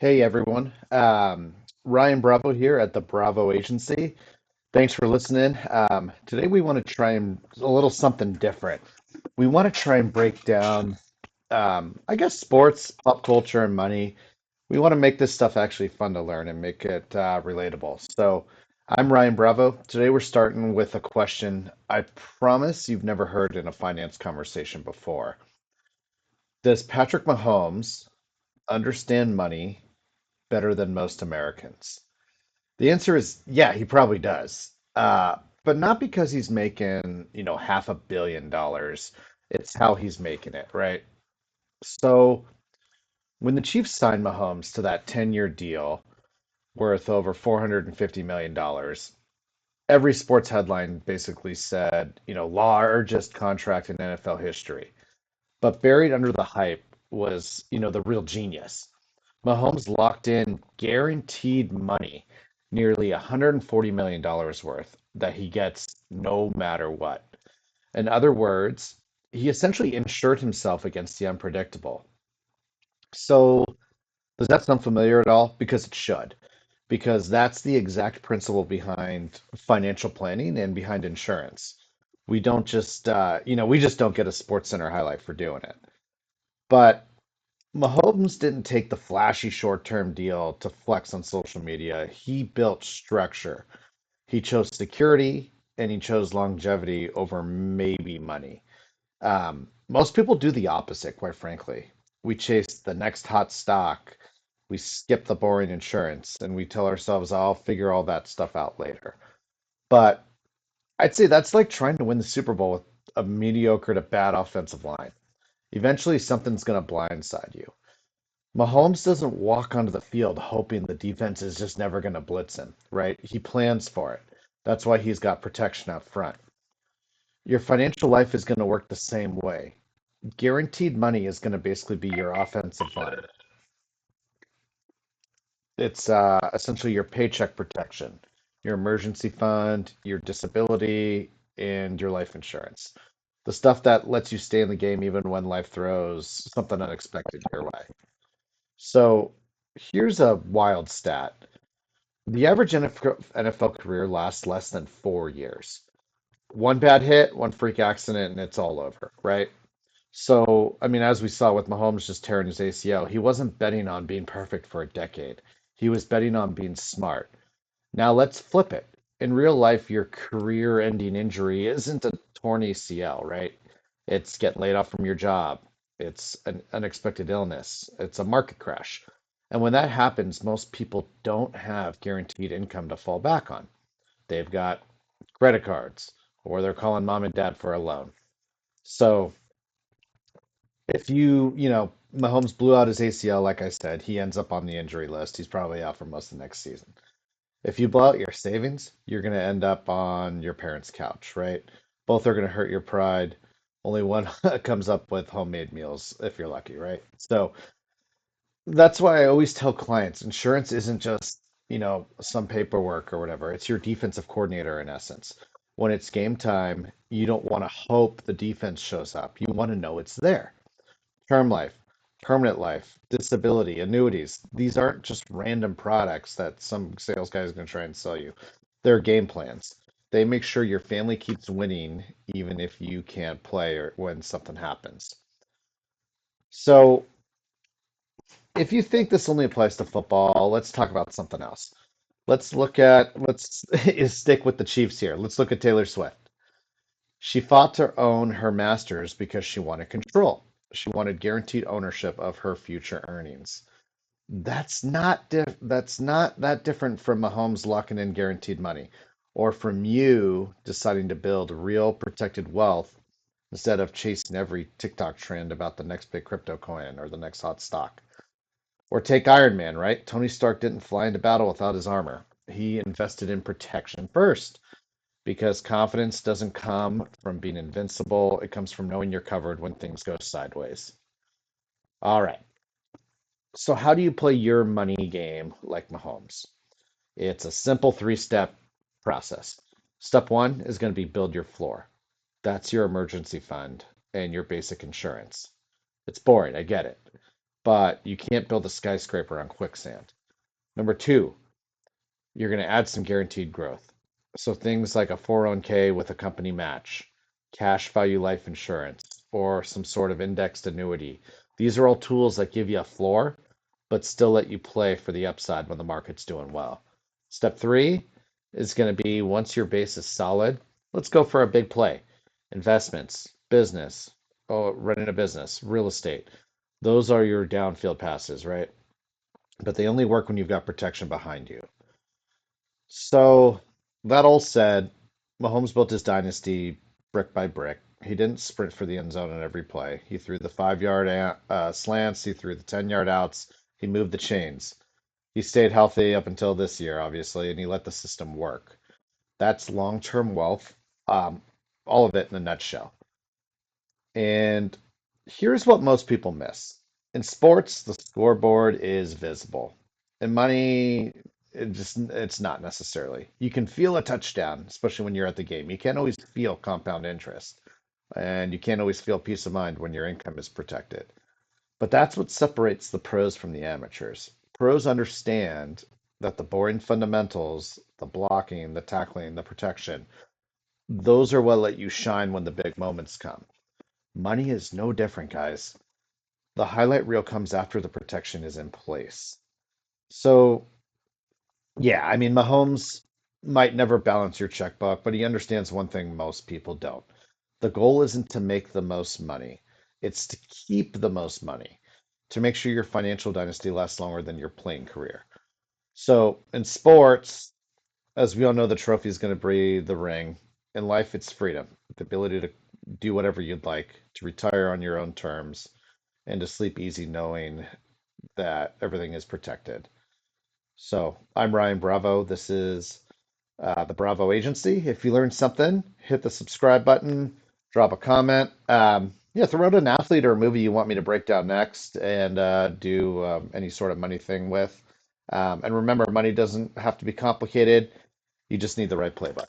Hey everyone. Ryan Bravo here at the Bravo Agency. Thanks for listening. Today we want to try and a little something different. We want to try and break down, I guess, sports, pop culture, and money. We want to make this stuff actually fun to learn and make it relatable. So I'm Ryan Bravo. Today we're starting with a question I promise you've never heard in a finance conversation before. Does Patrick Mahomes understand money better than most Americans? The answer is yeah, he probably does. But not because he's making, $500 million. It's how he's making it, right? So when the Chiefs signed Mahomes to that 10-year deal worth over $450 million, every sports headline basically said, largest contract in NFL history. But buried under the hype was, the real genius. Mahomes locked in guaranteed money, nearly $140 million worth, that he gets no matter what. In other words, he essentially insured himself against the unpredictable. So, does that sound familiar at all? Because it should, because that's the exact principle behind financial planning and behind insurance. We don't just, we just don't get a Sports Center highlight for doing it. But Mahomes didn't take the flashy short-term deal to flex on social media. He built structure. He chose security and he chose longevity over maybe money. Most people do the opposite, quite frankly. We chase the next hot stock. We skip the boring insurance and we tell ourselves, I'll figure all that stuff out later. But I'd say that's like trying to win the Super Bowl with a mediocre to bad offensive line. Eventually, something's going to blindside you. Mahomes doesn't walk onto the field hoping the defense is just never going to blitz him, right? He plans for it. That's why he's got protection up front. Your financial life is going to work the same way. Guaranteed money is going to basically be your offensive line. It's essentially your paycheck protection, your emergency fund, your disability, and your life insurance. The stuff that lets you stay in the game even when life throws something unexpected your way. So here's a wild stat. The average NFL career lasts less than 4 years. One bad hit, one freak accident, and it's all over, right? So, I mean, as we saw with Mahomes just tearing his ACL, he wasn't betting on being perfect for a decade. He was betting on being smart. Now let's flip it. In real life, your career-ending injury isn't a torn ACL, right? It's getting laid off from your job. It's an unexpected illness. It's a market crash. And when that happens, most people don't have guaranteed income to fall back on. They've got credit cards, or they're calling mom and dad for a loan. So if Mahomes blew out his ACL, like I said, he ends up on the injury list. He's probably out for most of next season. If you blow out your savings, you're going to end up on your parents' couch, right? Both are going to hurt your pride. Only one comes up with homemade meals if you're lucky, right? So that's why I always tell clients insurance isn't just, some paperwork or whatever. It's your defensive coordinator in essence. When it's game time, you don't want to hope the defense shows up. You want to know it's there. Term life, permanent life, disability, annuities. These aren't just random products that some sales guy is going to try and sell you. They're game plans. They make sure your family keeps winning even if you can't play or when something happens. So, if you think this only applies to football, let's talk about something else. Let's is stick with the Chiefs here. Let's look at Taylor Swift. She fought to own her masters because she wanted control. She wanted guaranteed ownership of her future earnings. That's not that different from Mahomes locking in guaranteed money, or from you deciding to build real protected wealth instead of chasing every TikTok trend about the next big crypto coin or the next hot stock. Or take Iron Man, right? Tony Stark didn't fly into battle without his armor. He invested in protection first because confidence doesn't come from being invincible. It comes from knowing you're covered when things go sideways. All right. So, how do you play your money game like Mahomes? It's a simple three-step process. Step one is going to be build your floor. That's your emergency fund and your basic insurance. It's boring, I get it. but you can't build a skyscraper on quicksand. Number two, you're going to add some guaranteed growth. So things like a 401k with a company match, cash value life insurance, or some sort of indexed annuity. These are all tools that give you a floor, but still let you play for the upside when the market's doing well. Step three is going to be once your base is solid, let's go for a big play. Investments, business, oh, running a business, real estate. Those are your downfield passes, right? But they only work when you've got protection behind you. So that all said, Mahomes built his dynasty brick by brick. He didn't sprint for the end zone on every play. He threw the 5 yard slants. He threw the 10 yard outs. He moved the chains. He stayed healthy up until this year, obviously, and he let the system work. That's long-term wealth. Um, all of it in a nutshell. And here's what most people miss. In sports, the scoreboard is visible. In money, it's not necessarily. You can feel a touchdown, especially when you're at the game. You can't always feel compound interest, and you can't always feel peace of mind when your income is protected. But that's what separates the pros from the amateurs. Pros understand that the boring fundamentals, the blocking, the tackling, the protection, those are what let you shine when the big moments come. Money is no different, guys. The highlight reel comes after the protection is in place. So, yeah, I mean, Mahomes might never balance your checkbook, but he understands one thing most people don't. The goal isn't to make the most money, it's to keep the most money, to make sure your financial dynasty lasts longer than your playing career. So, in sports, as we all know, the trophy is going to be the ring. In life, it's freedom, the ability to do whatever you'd like, to retire on your own terms, and to sleep easy knowing that everything is protected. So I'm Ryan Bravo. This is the Bravo Agency. If you learned something, hit the subscribe button, drop a comment. Yeah, throw out an athlete or a movie you want me to break down next and do any sort of money thing with. And remember, money doesn't have to be complicated. You just need the right playbook.